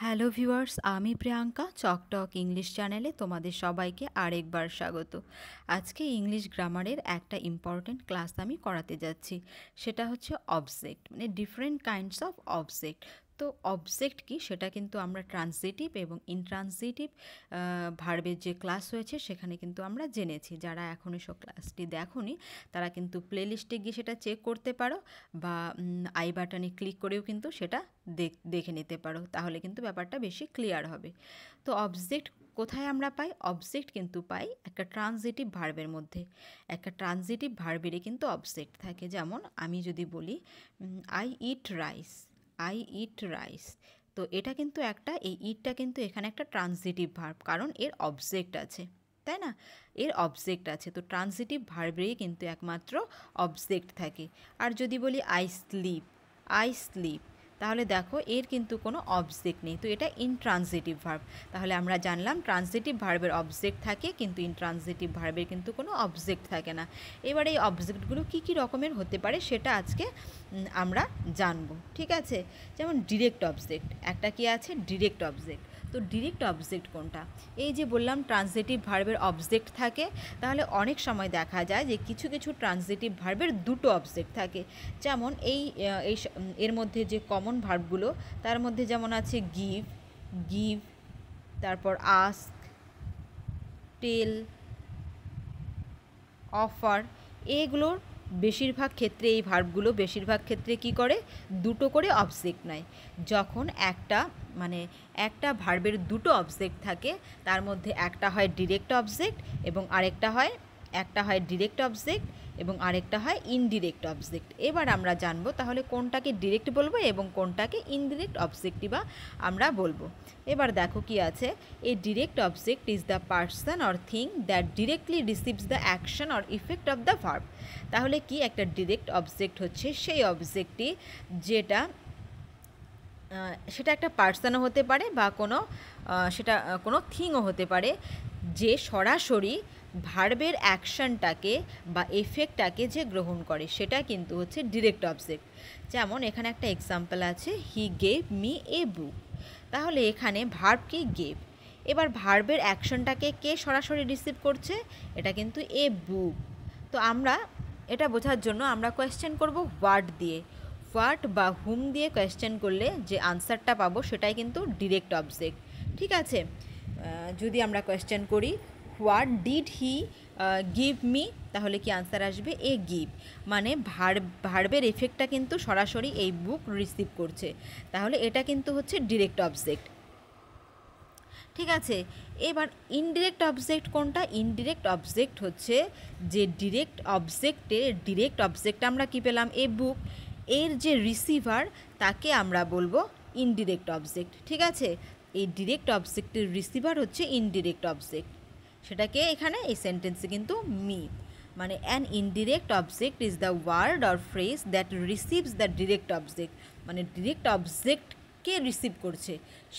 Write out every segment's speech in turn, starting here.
Hello viewers, আমি Priyanka চকটক English চ্যানেলে তোমাদের সবাইকে আরেকবার স্বাগত। আজকে ইংলিশ গ্রামারের একটা ইম্পর্ট্যান্ট ক্লাস আমি করাতে যাচ্ছি। সেটা হচ্ছে অবজেক্ট, মানে ডিফারেন্ট কাইন্ডস অফ অবজেক্ট। তো অবজেক্ট কি সেটা কিন্তু আমরা ট্রান্সিটিভ এবং ইনট্রান্সিটিভ ভার্বের যে ক্লাস হয়েছে সেখানে কিন্তু আমরা জেনেছি। যারা এখন এসব ক্লাসটি দেখোনি তারা কিন্তু প্লেলিস্টে গিয়ে সেটা চেক করতে পারো বা আই বাটনে ক্লিক করেও কিন্তু সেটা দেখে নিতে পারো, তাহলে কিন্তু ব্যাপারটা বেশি ক্লিয়ার হবে। তো অবজেক্ট কোথায় আমরা পাই? অবজেক্ট কিন্তু পাই একটা ট্রানজিটিভ ভার্বের মধ্যে। একটা ট্রানজিটিভ ভার্বেরই কিন্তু অবজেক্ট থাকে। যেমন আমি যদি বলি I eat rice, I eat rice, তো এটা কিন্তু একটা, এই ইটটা কিন্তু এখানে একটা ট্রানজিটিভ ভার্ব, কারণ এর অবজেক্ট আছে, তাই না? এর অবজেক্ট আছে, তো ট্রানজিটিভ ভার্বেরই কিন্তু একমাত্র অবজেক্ট থাকে। আর যদি বলি আই স্লিপ, আই স্লিপ, তাহলে দেখো এর কিন্তু কোনো অবজেক্ট নেই, তো এটা ইনট্রানজিটিভ ভার্ব। তাহলে আমরা জানলাম ট্রানজিটিভ ভার্বের অবজেক্ট থাকে কিন্তু ইনট্রানজিটিভ ভার্বের কিন্তু কোনো অবজেক্ট থাকে না। এবার এই অবজেক্টগুলো কী কী রকমের হতে পারে সেটা আজকে আমরা জানবো, ঠিক আছে? যেমন ডিরেক্ট অবজেক্ট, একটা কি আছে? Direct object. তো ডিরেক্ট অবজেক্ট কোনটা? এই যে বললাম ট্রানজিটিভ ভার্বের অবজেক্ট থাকে, তাহলে অনেক সময় দেখা যায় যে কিছু কিছু ট্রানজিটিভ ভার্বের দুটো অবজেক্ট থাকে। যেমন এর মধ্যে যে কমন ভার্বগুলো, তার মধ্যে যেমন আছে গিভ, গিভ, তারপর আস্ক, টেল, অফার, এগুলোর বেশিরভাগ ক্ষেত্রে, এই ভার্বগুলো বেশিরভাগ ক্ষেত্রে কি করে? দুটো করে অবজেক্ট নেয়। যখন একটা ভার্বের দুটো অবজেক্ট থাকে, তার মধ্যে একটা হয় ডিরেক্ট অবজেক্ট এবং একটা হয় ডিরেক্ট অবজেক্ট এবং আরেকটা হয় ইনডিরেক্ট অবজেক্ট। এবার আমরা জানবো তাহলে কোনটাকে ডিরেক্ট বলবো এবং কোনটাকে ইনডিরেক্ট অবজেক্টই বা আমরা বলবো। এবার দেখো কি আছে, a direct object is the person or thing that directly receives the action or effect of the verb. তাহলে কি একটা ডিরেক্ট অবজেক্ট হচ্ছে সেই অবজেক্টটি যেটা সেটা একটা পার্সনও হতে পারে বা সেটা কোনো থিংও হতে পারে, যে সরাসরি ভার্বের অ্যাকশনটাকে বা এফেক্টটাকে যে গ্রহণ করে, সেটা কিন্তু হচ্ছে ডিরেক্ট অবজেক্ট। যেমন এখানে একটা এক্সাম্পল আছে, হি গেভ মি এ বুক। তাহলে এখানে ভার্ব কি? গেভ। এবার ভার্বের অ্যাকশনটাকে কে সরাসরি রিসিভ করছে? এটা কিন্তু এ বুক। তো আমরা এটা বোঝার জন্য আমরা কোয়েশ্চেন করব হোয়াট দিয়ে। হোয়াট বা হুম দিয়ে কোয়েশ্চেন করলে যে আনসারটা পাবো সেটাই কিন্তু ডিরেক্ট অবজেক্ট, ঠিক আছে? যদি আমরা কোয়েশ্চেন করি what did he give me, তাহলে কি আনসার আসবে? এ গিভ। মানে ভার্বের এফেক্টটা কিন্তু সরাসরি এই বুক রিসিভ করছে, তাহলে এটা কিন্তু হচ্ছে ডিরেক্ট অবজেক্ট, ঠিক আছে? এবার ইনডিরেক্ট অবজেক্ট কোনটা? ইনডিরেক্ট অবজেক্ট হচ্ছে যে ডিরেক্ট অবজেক্ট আমরা কি পেলাম? এ বুক, এর যে রিসিভার তাকে আমরা বলবো ইনডিরেক্ট অবজেক্ট, ঠিক আছে? এই ডিরেক্ট অবজেক্টের রিসিভার হচ্ছে ইনডিরেক্ট অবজেক্ট, সেটাকে এখানে এই সেন্টেন্সে কিন্তু মি, মানে an indirect object is the word or phrase that receives the direct object. মানে ডিরেক্ট অবজেক্ট কে রিসিভ করছে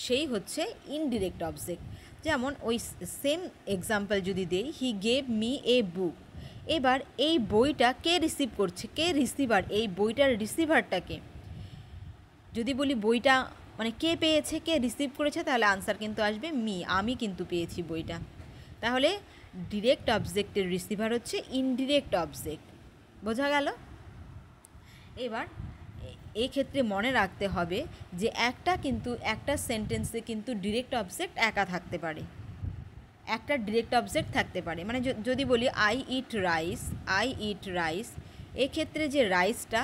সেই হচ্ছে ইনডিরেক্ট অবজেক্ট। যেমন ওই সেম এক্সাম্পল যদি দেই, হি গেভ মি এ বুক। এবার এই বইটা কে রিসিভ করছে? কে রিসিভার? এই বইটার রিসিভারটাকে যদি বলি বইটা মানে কে পেয়েছে, কে রিসিভ করেছে, তাহলে আনসার কিন্তু আসবে মি, আমি কিন্তু পেয়েছি বইটা। তাহলে ডিরেক্ট অবজেক্টের রিসিভার হচ্ছে ইনডিরেক্ট অবজেক্ট, বোঝা গেল? এবার এই ক্ষেত্রে মনে রাখতে হবে যে একটা সেন্টেন্সে কিন্তু ডিরেক্ট অবজেক্ট একা থাকতে পারে, একটা ডিরেক্ট অবজেক্ট থাকতে পারে। মানে যদি বলি I eat rice, I eat rice, এক্ষেত্রে যে রাইসটা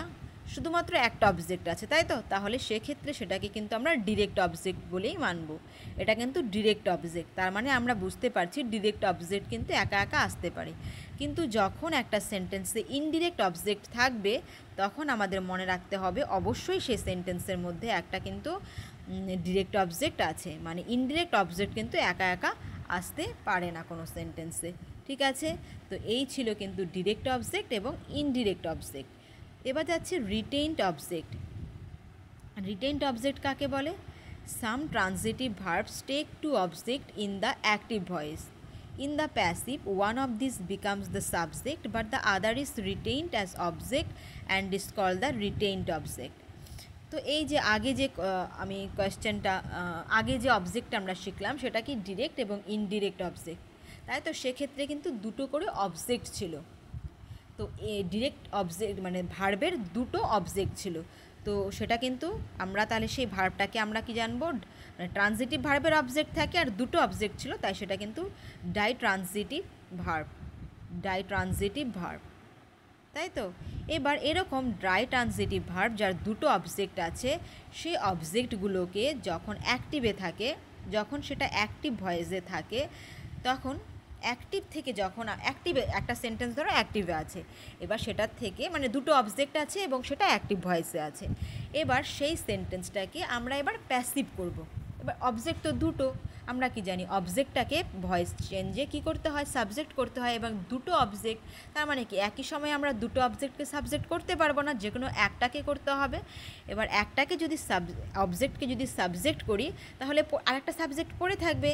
শুধুমাত্র একটা অবজেক্ট আছে, তাই তো? তাহলে সেক্ষেত্রে সেটাকে কিন্তু আমরা ডিরেক্ট অবজেক্ট বলেই মানব, এটা কিন্তু ডিরেক্ট অবজেক্ট। তার মানে আমরা বুঝতে পারছি ডিরেক্ট অবজেক্ট কিন্তু একা একা আসতে পারে, কিন্তু যখন একটা সেন্টেন্সে ইনডিরেক্ট অবজেক্ট থাকবে তখন আমাদের মনে রাখতে হবে অবশ্যই সেই সেন্টেন্সের মধ্যে একটা কিন্তু ডিরেক্ট অবজেক্ট আছে। মানে ইনডিরেক্ট অবজেক্ট কিন্তু একা একা আসতে পারে না কোনো সেন্টেন্সে, ঠিক আছে? তো এই ছিল কিন্তু ডিরেক্ট অবজেক্ট এবং ইনডিরেক্ট অবজেক্ট। এবার যাচ্ছে রিটেইনড অবজেক্ট। রিটেইনড অবজেক্ট কাকে বলে? Some transitive verbs take two object in the active voice. In the passive, one of these becomes the subject but the other is retained as object and is called the retained object. তো তো এই যে আগে যে আমি কোয়েশ্চেনটা আগে যে অবজেক্টটা আমরা শিখলাম সেটা কি ডিরেক্ট এবং ইনডিরেক্ট অবজেক্ট, তাই তো সেক্ষেত্রে কিন্তু দুটো করে অবজেক্ট ছিল। তো ডিরেক্ট অবজেক্ট মানে ভার্বের দুটো অবজেক্ট ছিল, তো সেটা কিন্তু আমরা তাহলে সেই ভার্বটাকে আমরা কি জানবো, মানে ট্রানজিটিভ ভার্বের অবজেক্ট থাকে আর দুটো অবজেক্ট ছিল, তাই সেটা কিন্তু ডাইট্রানজিটিভ ভার্ব, ডাইট্রানজিটিভ ভার্ব, তাই তো। এবার এরকম ট্রানজিটিভ ভার্ব যার দুটো অবজেক্ট আছে, সেই অবজেক্টগুলোকে যখন অ্যাক্টিভে থাকে, যখন সেটা অ্যাক্টিভ ভয়েসে থাকে, তখন অ্যাক্টিভ থেকে যখন অ্যাক্টিভে একটা সেন্টেন্স ধরো অ্যাক্টিভে আছে, এবার সেটার থেকে মানে দুটো অবজেক্ট আছে এবং সেটা অ্যাক্টিভ ভয়েসে আছে, এবার সেই সেন্টেন্সটাকে আমরা এবার প্যাসিভ করব। এবার অবজেক্ট তো দুটো, আমরা কি জানি অবজেক্টটাকে ভয়েস চেঞ্জে কী করতে হয়, সাবজেক্ট করতে হয়, এবং দুটো অবজেক্ট তার মানে কি একই সময়ে আমরা দুটো অবজেক্টকে সাবজেক্ট করতে পারবো না, যে কোনো একটাকে করতে হবে। এবার একটাকে যদি অবজেক্টকে যদি সাবজেক্ট করি তাহলে আরেকটা সাবজেক্ট পড়ে থাকবে,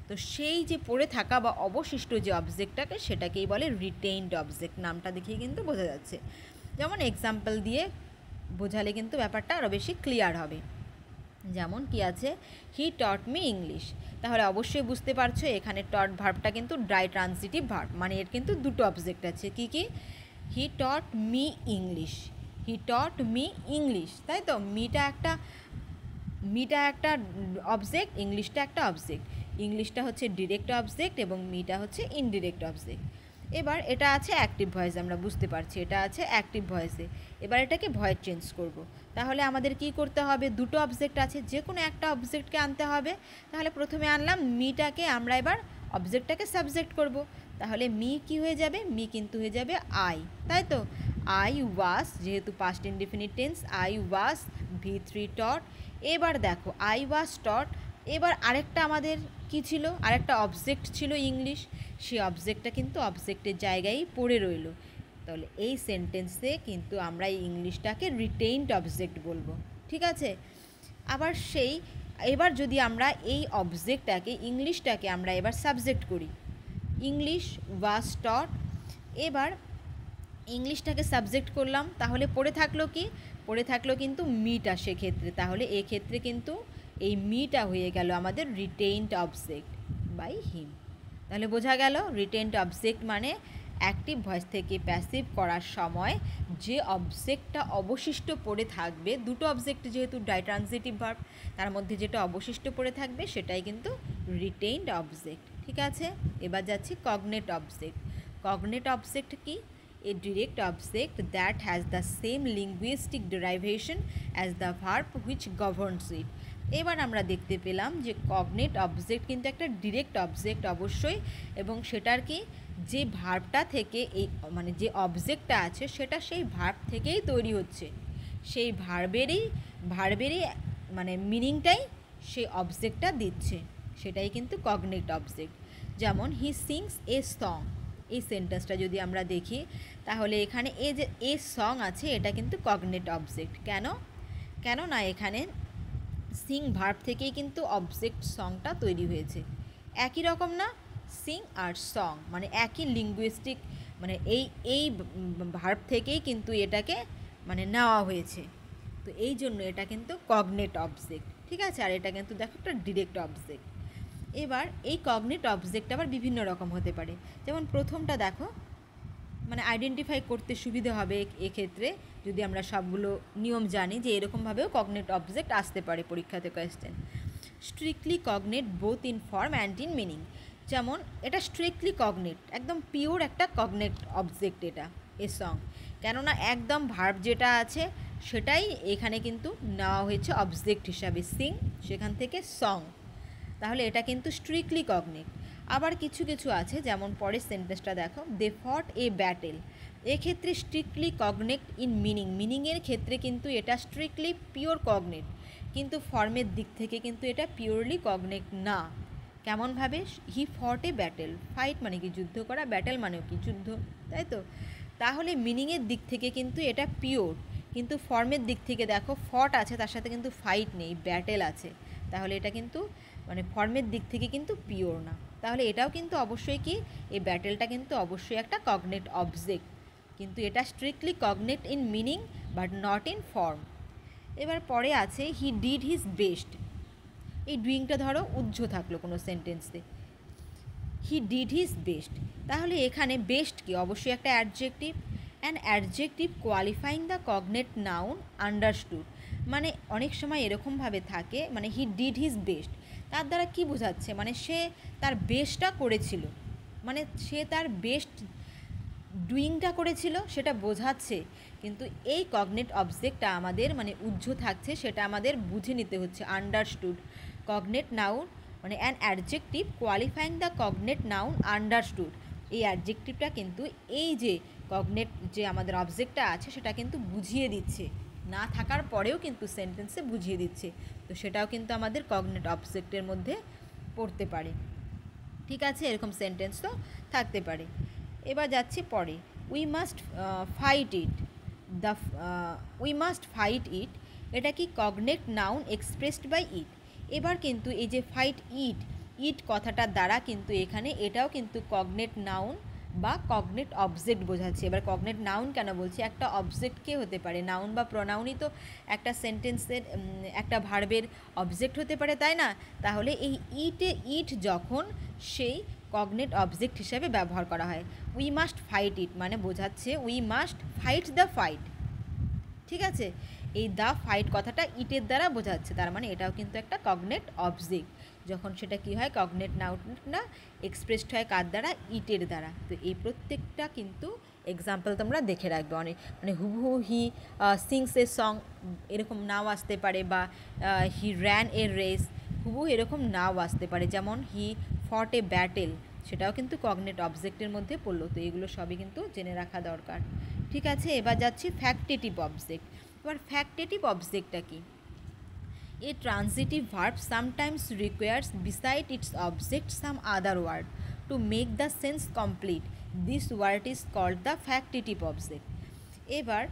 তো সেই যে পড়ে থাকা বা অবশিষ্ট যে অবজেক্টটাকে সেটাকেই বলে রিটেইনড অবজেক্ট, নামটা দেখিয়ে কিন্তু বোঝা যাচ্ছে। যেমন এক্সাম্পল দিয়ে বোঝালে কিন্তু ব্যাপারটা আরও বেশি ক্লিয়ার হবে। যেমন কি আছে, হি টট মি ইংলিশ, তাহলে অবশ্যই বুঝতে পারছো এখানে টট ভার্বটা কিন্তু ট্রানজিটিভ ভার্ব, মানে এর কিন্তু দুটো অবজেক্ট আছে, কি কি, হি টট মি ইংলিশ, হি টট মি ইংলিশ, তাই তো। মিটা একটা অবজেক্ট, ইংলিশটা একটা অবজেক্ট, ইংলিশটা হচ্ছে ডিরেক্ট অবজেক্ট এবং মিটা হচ্ছে ইনডিরেক্ট অবজেক্ট। এবার এটা আছে অ্যাক্টিভ ভয়েসে, আমরা বুঝতে পারছি এটা আছে অ্যাক্টিভ ভয়েসে। এবার এটাকে ভয়েস চেঞ্জ করব, তাহলে আমাদের কি করতে হবে, দুটো অবজেক্ট আছে, যে কোনো একটা অবজেক্টকে আনতে হবে। তাহলে প্রথমে আনলাম মিটাকে, আমরা এবার অবজেক্টটাকে সাবজেক্ট করব, তাহলে মি কি হয়ে যাবে, মি কিন্তু হয়ে যাবে আই, তাই তো। আই ওয়াজ, যেহেতু past indefinite tense, I was V3 টট। এবার দেখো আই ওয়াজ টট, এবার আরেকটা আমাদের কি ছিল, আরেকটা অবজেক্ট ছিল ইংলিশ, সেই অবজেক্টটা কিন্তু অবজেক্টের জায়গায় পড়ে রইল, তাহলে এই সেন্টেন্সে কিন্তু আমরা এই ইংলিশটাকে রিটেইনড অবজেক্ট বলবো, ঠিক আছে। আবার এবার যদি আমরা এই অবজেক্টটাকে ইংলিশটাকে আমরা এবার সাবজেক্ট করি, ইংলিশ ওয়াজ টট, এবার ইংলিশটাকে সাবজেক্ট করলাম, তাহলে পড়ে থাকলো কি, পড়ে থাকলো কিন্তু মিটা সেক্ষেত্রে, তাহলে এক্ষেত্রে কিন্তু এই মিটা হয়ে গেল আমাদের রিটেইনড অবজেক্ট বাই হিম। তাহলে বোঝা গেল রিটেইনড অবজেক্ট মানে অ্যাক্টিভ ভয়েস থেকে প্যাসিভ করার সময় যে অবজেক্টটা অবশিষ্ট পড়ে থাকবে, দুটো অবজেক্ট যেহেতু ট্রানজিটিভ ভার্ব, তার মধ্যে যেটা অবশিষ্ট পড়ে থাকবে সেটাই কিন্তু রিটেইনড অবজেক্ট, ঠিক আছে। এবার যাচ্ছি কগনেট অবজেক্ট। কগনেট অবজেক্ট কি, a direct object that has the same linguistic derivation as the verb which governs it। এবার আমরা দেখতে পেলাম যে কগনেট অবজেক্ট কিন্তু একটা ডিরেক্ট অবজেক্ট অবশ্যই, এবং সেটার কি যে ভার্বটা থেকে এই মানে যে অবজেক্টটা আছে সেটা সেই ভার্ব থেকেই তৈরি হচ্ছে, সেই ভার্বেরই মানে মিনিংটাই সেই অবজেক্টটা দিচ্ছে, সেটাই কিন্তু কগনেট অবজেক্ট। যেমন হি সিংস এ সং, এই সেন্টেন্সটা যদি আমরা দেখি তাহলে এখানে এই যে এ সং আছে এটা কিন্তু কগনেট অবজেক্ট, কেন না এখানে সিং ভার্ব থেকেই কিন্তু অবজেক্ট সংটা তৈরি হয়েছে, একই রকম না, সিং আর সং মানে একই লিঙ্গুইস্টিক, মানে এই ভার্ব থেকেই কিন্তু এটাকে মানে নেওয়া হয়েছে, তো এই জন্য এটা কিন্তু কগনেট অবজেক্ট, ঠিক আছে। আর এটা কিন্তু দেখো একটা ডিরেক্ট অবজেক্ট। এবার এই কগনেট অবজেক্ট আবার বিভিন্ন রকম হতে পারে, যেমন প্রথমটা দেখো, মানে আইডেন্টিফাই করতে সুবিধে হবে এক্ষেত্রে যদি আমরা সবগুলো নিয়ম জানি, যে এরকমভাবেও কগনেট অবজেক্ট আসতে পারে পরীক্ষাতে question. Strictly cognate both in form and in meaning, যেমন এটা স্ট্রিক্টলি কগনেট, একদম পিওর একটা কগনেট অবজেক্ট এটা এ সং, কেননা একদম ভার্ব যেটা আছে সেটাই এখানে কিন্তু নেওয়া হয়েছে অবজেক্ট হিসাবে, সিং সেখান থেকে সং, তাহলে এটা কিন্তু স্ট্রিক্টলি কগনেট। আবার কিছু কিছু আছে, যেমন পরের সেন্টেন্সটা দেখো, দে ফট এ ব্যাটেল, এক্ষেত্রে স্ট্রিক্টলি কগনেট ইন মিনিংয়ের ক্ষেত্রে কিন্তু এটা স্ট্রিক্টলি পিওর কগনেট, কিন্তু ফর্মের দিক থেকে কিন্তু এটা পিওরলি কগনেট না। কেমনভাবে, হি ফট এ ব্যাটেল, ফাইট মানে কি যুদ্ধ করা, ব্যাটেল মানেও কি যুদ্ধ, তাই তো। তাহলে মিনিংয়ের দিক থেকে কিন্তু এটা পিওর, কিন্তু ফর্মের দিক থেকে দেখো ফট আছে তার সাথে কিন্তু ফাইট নেই, ব্যাটেল আছে, তাহলে এটা কিন্তু মানে ফর্মের দিক থেকে কিন্তু পিওর না। তাহলে এটাও কিন্তু অবশ্যই কি, এই ব্যাটেলটা কিন্তু অবশ্যই একটা কগনেট অবজেক্ট, কিন্তু এটা strictly cognate in meaning but not in form. এবার পরে আছে হি ডিড হিজ বেস্ট। এই ডুইংটা ধরো উজ্জ্ব থাকলো কোনো সেন্টেন্সে, হি ডিড হিজ বেস্ট। তাহলে এখানে বেস্ট কি, অবশ্যই একটা adjective, an adjective qualifying the cognate noun understood. মানে অনেক সময় এরকমভাবে থাকে, মানে হি ডিড হিজ বেস্ট, তার দ্বারা কি বোঝাচ্ছে, মানে সে তার বেস্টটা করেছিল, মানে সে তার বেস্ট ডুইংটা করেছিল সেটা বোঝাচ্ছে। কিন্তু এই কগনেট অবজেক্টটা আমাদের মানে উজ্জ্ব থাকছে, সেটা আমাদের বুঝে নিতে হচ্ছে, আন্ডারস্টুড। কগনেট নাউন মানে an adjective qualifying the cognate noun understood. এই অ্যাডজেক্টিভটা কিন্তু এই যে কগনেট যে আমাদের অবজেক্টটা আছে সেটা কিন্তু বুঝিয়ে দিচ্ছে, না থাকার পরেও কিন্তু সেন্টেন্সে বুঝিয়ে দিচ্ছে। তো সেটাও কিন্তু আমাদের কগনেট অবজেক্টের মধ্যে পড়তে পারে। ঠিক আছে, এরকম সেন্টেন্স তো থাকতে পারে। এবার যাচ্ছি পরে, we must fight it. The we must fight ইট, এটা কি কগনেট নাউন এক্সপ্রেসড বাই ইট। এবার কিন্তু এই যে ফাইট ইট, ইট কথাটার দ্বারা কিন্তু এখানে এটাও কিন্তু কগনেট নাউন বা কগনেট অবজেক্ট বোঝাচ্ছে। এবার কগনেট নাউন কেন বলছি, একটা অবজেক্ট কে হতে পারে, নাউন বা প্রনাউনই তো একটা সেন্টেন্সের একটা ভার্বের অবজেক্ট হতে পারে, তাই না? তাহলে এই ইট যখন সেই কগনেট অবজেক্ট হিসাবে ব্যবহার করা হয়। উই মাস্ট ফাইট ইট মানে বোঝাচ্ছে we must fight the fight. ঠিক আছে, এই দ্য ফাইট কথাটা ইটের দ্বারা বোঝাচ্ছে, তার মানে এটাও কিন্তু একটা কগনেট অবজেক্ট। যখন সেটা কি হয়, কগনেট নাউনটা এক্সপ্রেসড হয় কার দ্বারা, ইটের দ্বারা। তো এই প্রত্যেকটা কিন্তু এক্সাম্পল তোমরা দেখে রাখবে। অনেক মানে হুবহু হি সিংস এ সং এরকম নাও আসতে পারে, বা হি র্যান এ রেস, হুবহু এরকম নাও আসতে পারে। যেমন হি ফট এ ব্যাটেল, সেটাও কিন্তু কগনেট অবজেক্টের মধ্যে পড়লো। তো এগুলো সবই কিন্তু জেনে রাখা দরকার। ঠিক আছে, এবার যাচ্ছি ফ্যাক্টেটিভ অবজেক্ট। এবার ফ্যাক্টেটিভ অবজেক্টটা কি, a transitive verb sometimes requires beside its object some other word to make the sense complete. This word is called the factitive object. এবার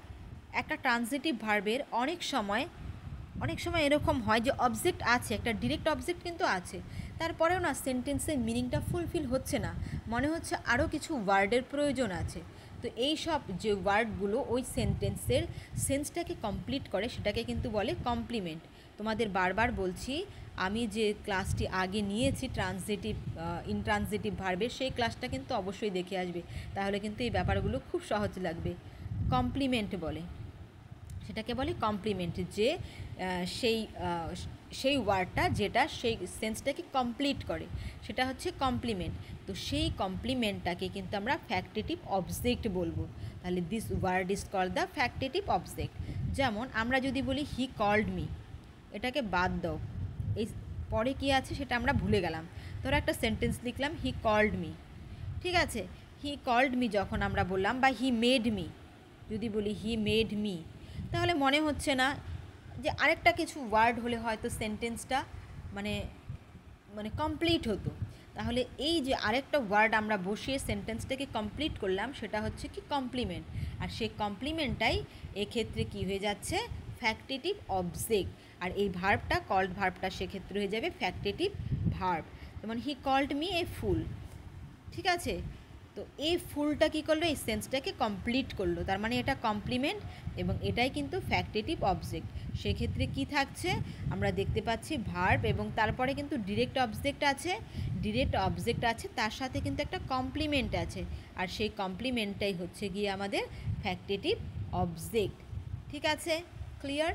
একটা ট্রানজিটিভ ভার্বের অনেক সময় এরকম হয় যে অবজেক্ট আছে, একটা ডিরেক্ট অবজেক্ট কিন্তু আছে, তারপরেও না সেন্টেন্সের মিনিংটা ফুলফিল হচ্ছে না, মনে হচ্ছে আরও কিছু ওয়ার্ডের প্রয়োজন আছে। তো এই সব যে ওয়ার্ডগুলো ওই সেন্টেন্সের সেন্সটাকে কমপ্লিট করে সেটাকে কিন্তু বলে কমপ্লিমেন্ট। তোমাদের বারবার বলছি, আমি যে ক্লাসটি আগে নিয়েছি ট্রানজিটিভ ইনট্রানজিটিভ ভার্বের, সেই ক্লাসটা কিন্তু অবশ্যই দেখে আসবে, তাহলে কিন্তু এই ব্যাপারগুলো খুব সহজ লাগবে। কমপ্লিমেন্ট বলে, সেটাকে বলে কমপ্লিমেন্ট, যে সেই ওয়ার্ডটা যেটা সেই সেন্সটাকে কমপ্লিট করে সেটা হচ্ছে কমপ্লিমেন্ট। তো সেই কমপ্লিমেন্টটাকে কিন্তু আমরা ফ্যাক্টেটিভ অবজেক্ট বলবো। তাহলে this word is called the factitive object. যেমন আমরা যদি বলি হি কল্ড মি, এটাকে বাদ দাও, এই পরে কী আছে সেটা আমরা ভুলে গেলাম। ধরো একটা সেন্টেন্স লিখলাম হি কল্ড মি, ঠিক আছে, হি কল্ড মি যখন আমরা বললাম, বা হি মেড মি, যদি বলি হি মেড মি, তাহলে মনে হচ্ছে না যে আরেকটা কিছু ওয়ার্ড হলে হয়তো সেন্টেন্সটা মানে মানে কমপ্লিট হতো। তাহলে এই যে আরেকটা ওয়ার্ড আমরা বসিয়ে সেন্টেন্সটাকে কমপ্লিট করলাম, সেটা হচ্ছে কি কমপ্লিমেন্ট। আর সেই কমপ্লিমেন্টটাই এক্ষেত্রে কি হয়ে যাচ্ছে, ফ্যাক্টেটিভ অবজেক্ট। আর এই ভার্বটা কল্ড ভার্বটা সেক্ষেত্রে হয়ে যাবে ফ্যাক্টেটিভ ভার্ব। যেমন হি কল্ড মি এ ফুল, ঠিক আছে, তো এই ফুলটা কী করলো, এই সেন্সটাকে কমপ্লিট করলো, তার মানে এটা কমপ্লিমেন্ট এবং এটাই কিন্তু ফ্যাক্টেটিভ অবজেক্ট। সেক্ষেত্রে কি থাকছে, আমরা দেখতে পাচ্ছি ভার্ব এবং তারপরে কিন্তু ডিরেক্ট অবজেক্ট আছে, তার সাথে কিন্তু একটা কমপ্লিমেন্ট আছে, আর সেই কমপ্লিমেন্টটাই হচ্ছে গিয়ে আমাদের ফ্যাক্টেটিভ অবজেক্ট। ঠিক আছে, ক্লিয়ার?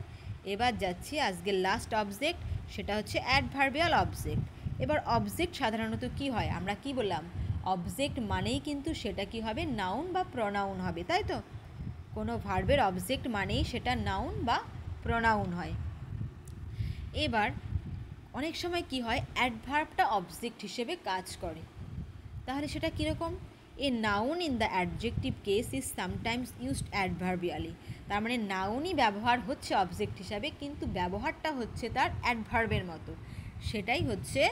এবার যাচ্ছি আজকের লাস্ট অবজেক্ট, সেটা হচ্ছে অ্যাডভার্বিয়াল অবজেক্ট। এবার অবজেক্ট সাধারণত কি হয়, আমরা কি বললাম, অবজেক্ট মানেই কিন্তু সেটা কি হবে, নাউন বা প্রনাউন হবে, তাই তো? কোনো ভার্বের অবজেক্ট মানেই সেটা নাউন বা প্রনাউন হয়। এবার অনেক সময় কি হয়, অ্যাডভার্বটা অবজেক্ট হিসেবে কাজ করে, তাহলে সেটা কীরকম, a noun in the adjective case is sometimes used adverbially. তার মানে নাউনই ব্যবহার হচ্ছে অবজেক্ট হিসাবে, কিন্তু ব্যবহারটা হচ্ছে তার অ্যাডভার্বের মতো, সেটাই হচ্ছে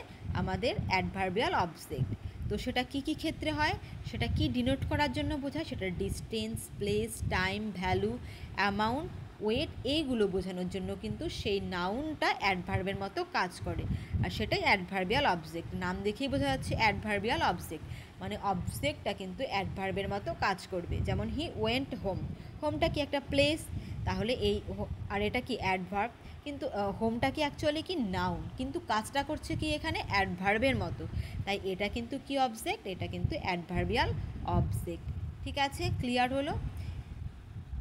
আমাদের অ্যাডভার্বিয়াল অবজেক্ট। তো সেটা কী কী ক্ষেত্রে হয়, সেটা কি ডিনোট করার জন্য বোঝায়, সেটা distance, place, time, value, amount, weight, এইগুলো বোঝানোর জন্য কিন্তু সেই নাউনটা অ্যাডভার্বের মতো কাজ করে, আর সেটাই অ্যাডভার্বিয়াল অবজেক্ট। নাম দেখেই বোঝা যাচ্ছে অ্যাডভার্বিয়াল অবজেক্ট, মানে অবজেক্টটা কিন্তু অ্যাডভার্বের মতো কাজ করবে। যেমন হি ওয়েন্ট হোম, হোমটা কি একটা প্লেস, তাহলে আর এটা কি অ্যাডভার্ব, কিন্তু হোমটা কি অ্যাকচুয়ালি কি নাউন, কিন্তু কাজটা করছে কি এখানে অ্যাডভার্বের মতো, তাই এটা কিন্তু কি অবজেক্ট, এটা কিন্তু অ্যাডভার্বিয়াল অবজেক্ট। ঠিক আছে, ক্লিয়ার হলো?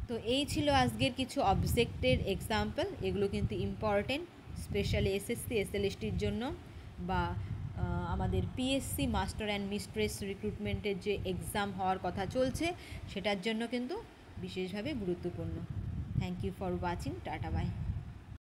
তো এই ছিল আজকের কিছু অবজেক্টের এক্সাম্পল। এগুলো কিন্তু ইম্পর্টেন্ট, স্পেশালি এসএসসি এসএলএসটির জন্য, বা আমাদের পিএসসি মাস্টার অ্যান্ড মিস্ট্রেস রিক্রুটমেন্টের যে এক্সাম হওয়ার কথা চলছে সেটার জন্য কিন্তু বিশেষভাবে গুরুত্বপূর্ণ। Thank you for watching, tata by.